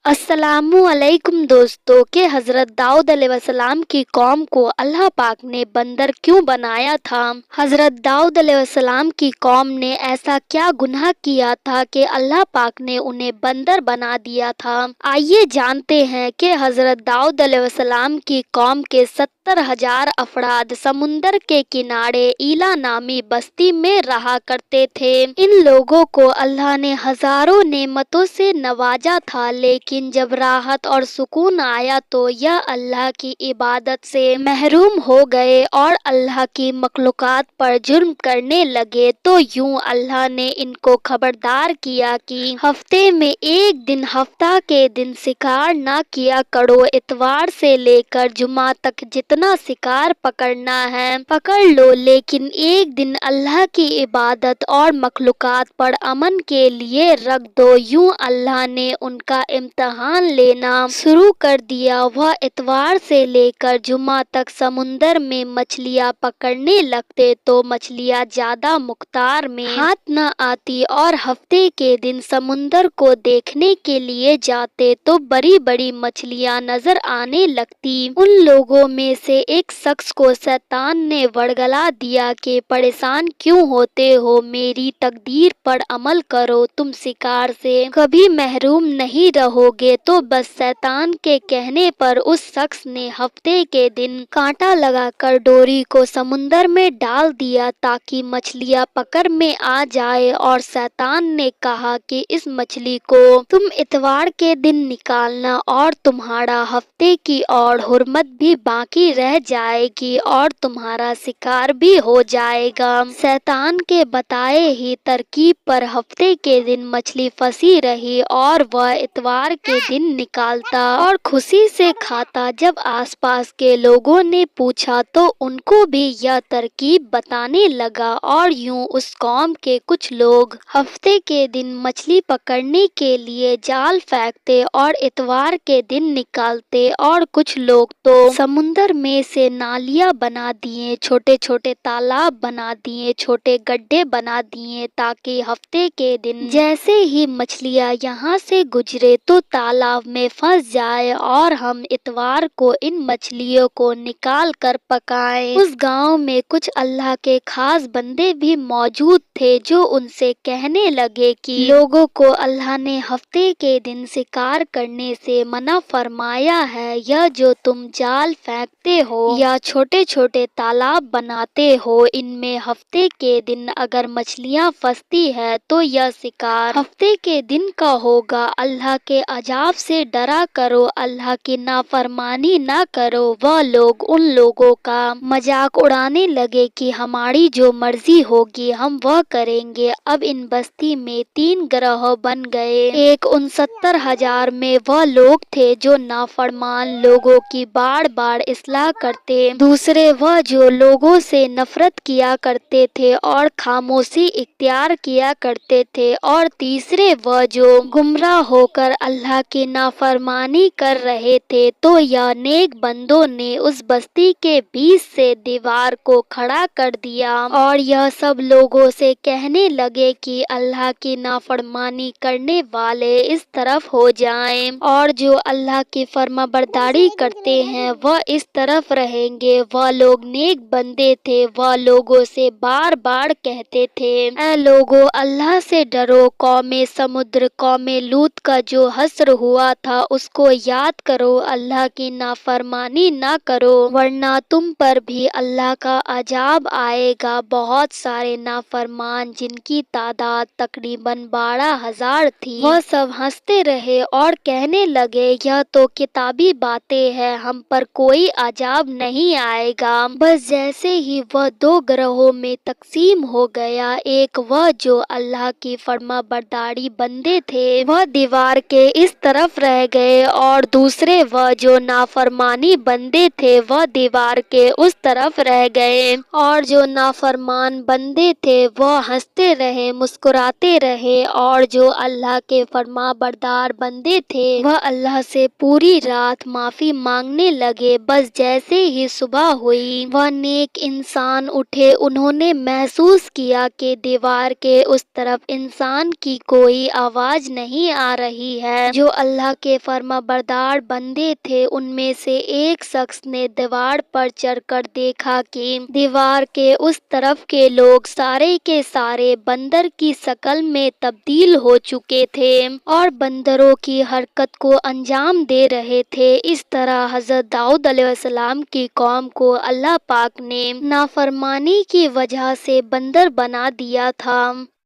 السلام علیکم دوستو کہ حضرت داؤد علیہ السلام کی قوم کو اللہ پاک نے بندر کیوں بنایا تھا؟ حضرت داؤد علیہ السلام کی قوم نے ایسا کیا گناہ کیا تھا کہ اللہ پاک نے انہیں بندر بنا دیا تھا؟ آئیے جانتے ہیں کہ حضرت داؤد علیہ السلام کی قوم کے 70,000 افراد سمندر کے کنارے ایلا نامی بستی میں رہا کرتے تھے۔ ان لوگوں کو اللہ نے ہزاروں نعمتوں سے نوازا تھا، لیکن جب راحت اور سکون آیا تو یہ اللہ کی عبادت سے محروم ہو گئے اور اللہ کی مخلوقات پر جرم کرنے لگے۔ تو یوں اللہ نے ان کو خبردار کیا کہ ہفتے میں ایک دن ہفتہ کے دن شکار نہ کیا کرو، اتوار سے لے کر جمعہ تک جتنا شکار پکڑنا ہے پکڑ لو، لیکن ایک دن اللہ کی عبادت اور مخلوقات پر امن کے لیے رکھ دو۔ یوں اللہ نے ان کا امتحان لینا شروع کر دیا۔ وہ اتوار سے لے کر جمعہ تک سمندر میں مچھلیاں پکڑنے لگتے تو مچھلیاں زیادہ مقدار میں ہاتھ نہ آتی، اور ہفتے کے دن سمندر کو دیکھنے کے لیے جاتے تو بڑی بڑی مچھلیاں نظر آنے لگتی۔ ان لوگوں میں سے ایک شخص کو شیطان نے ورگلا دیا کہ پریشان کیوں ہوتے ہو، میری تقدیر پر عمل کرو، تم شکار سے کبھی محروم نہیں رہو گے۔ تو بس شیطان کے کہنے پر اس شخص نے ہفتے کے دن کانٹا لگا کر ڈوری کو سمندر میں ڈال دیا تاکہ مچھلیاں پکڑ میں آ جائے، اور شیطان نے کہا کہ اس مچھلی کو تم اتوار کے دن نکالنا اور تمہارا ہفتے کی اور حرمت بھی باقی رہ جائے گی اور تمہارا شکار بھی ہو جائے گا۔ شیطان کے بتائے ہی ترکیب پر ہفتے کے دن مچھلی پھنسی رہی اور وہ اتوار کے دن نکالتا اور خوشی سے کھاتا۔ جب آس پاس کے لوگوں نے پوچھا تو ان کو بھی یہ ترکیب بتانے لگا، اور یوں اس قوم کے کچھ لوگ ہفتے کے دن مچھلی پکڑنے کے لیے جال پھینکتے اور اتوار کے دن نکالتے، اور کچھ لوگ تو سمندر میں سے نالیاں بنا دیے، چھوٹے چھوٹے تالاب بنا دیے، چھوٹے گڈھے بنا دیے تاکہ ہفتے کے دن جیسے ہی مچھلیاں یہاں سے گزرے تو تالاب میں پھنس جائے اور ہم اتوار کو ان مچھلیوں کو نکال کر پکائیں۔ اس گاؤں میں کچھ اللہ کے خاص بندے بھی موجود تھے جو ان سے کہنے لگے کہ لوگوں کو اللہ نے ہفتے کے دن شکار کرنے سے منع فرمایا ہے، یہ جو تم جال پھینکتے ہو یا چھوٹے چھوٹے تالاب بناتے ہو، ان میں ہفتے کے دن اگر مچھلیاں پھنستی ہے تو یہ شکار ہفتے کے دن کا ہوگا۔ اللہ کے عذاب سے ڈرا کرو، اللہ کی نافرمانی نہ کرو۔ وہ لوگ ان لوگوں کا مذاق اڑانے لگے کہ ہماری جو مرضی ہوگی ہم وہ کریں گے۔ اب ان بستی میں 3 گروہ بن گئے۔ ایک ان 70,000 میں وہ لوگ تھے جو نافرمان لوگوں کی بار بار اصلاح کرتے، دوسرے وہ جو لوگوں سے نفرت کیا کرتے تھے اور خاموشی اختیار کیا کرتے تھے، اور تیسرے وہ جو گمراہ ہو کر اللہ کی نافرمانی کر رہے تھے۔ تو یہ نیک بندوں نے اس بستی کے بیچ سے دیوار کو کھڑا کر دیا اور یہ سب لوگوں سے کہنے لگے کہ اللہ کی نافرمانی کرنے والے اس طرف ہو جائیں اور جو اللہ کی فرما برداری کرتے ہیں وہ اس طرف رہیں گے۔ وہ لوگ نیک بندے تھے، وہ لوگوں سے بار بار کہتے تھے، اے لوگو اللہ سے ڈرو، قوم سمود قوم لوط کا جو حشر ہوا تھا اس کو یاد کرو، اللہ کی نافرمانی نہ کرو ورنہ تم پر بھی اللہ کا عذاب آئے گا۔ بہت سارے نافرمان جن کی تعداد تقریباً 12,000 تھی، وہ سب ہنستے رہے اور کہنے لگے یہ تو کتابی باتیں ہیں، ہم پر کوئی عذاب نہیں آئے گا۔ بس جیسے ہی وہ 2 گروہوں میں تقسیم ہو گیا، ایک وہ جو اللہ کی فرما برداری بندے تھے وہ دیوار کے اس طرف رہ گئے، اور دوسرے وہ جو نافرمانی بندے تھے وہ دیوار کے اس طرف رہ گئے، اور جو نافرمان بندے تھے وہ ہنستے رہے، مسکراتے رہے، اور جو اللہ کے فرما بردار بندے تھے وہ اللہ سے پوری رات معافی مانگنے لگے۔ بس جیسے ہی صبح ہوئی وہ نیک انسان اٹھے، انہوں نے محسوس کیا کہ دیوار کے اس طرف انسان کی کوئی آواز نہیں آ رہی ہے۔ جو اللہ کے فرما بردار بندے تھے ان میں سے ایک شخص نے دیوار پر چڑھ کر دیکھا کہ دیوار کے اس طرف کے لوگ سارے کے سارے بندر کی شکل میں تبدیل ہو چکے تھے اور بندروں کی حرکت کو انجام دے رہے تھے۔ اس طرح حضرت داؤد علیہ السلام کی قوم کو اللہ پاک نے نافرمانی کی وجہ سے بندر بنا دیا تھا۔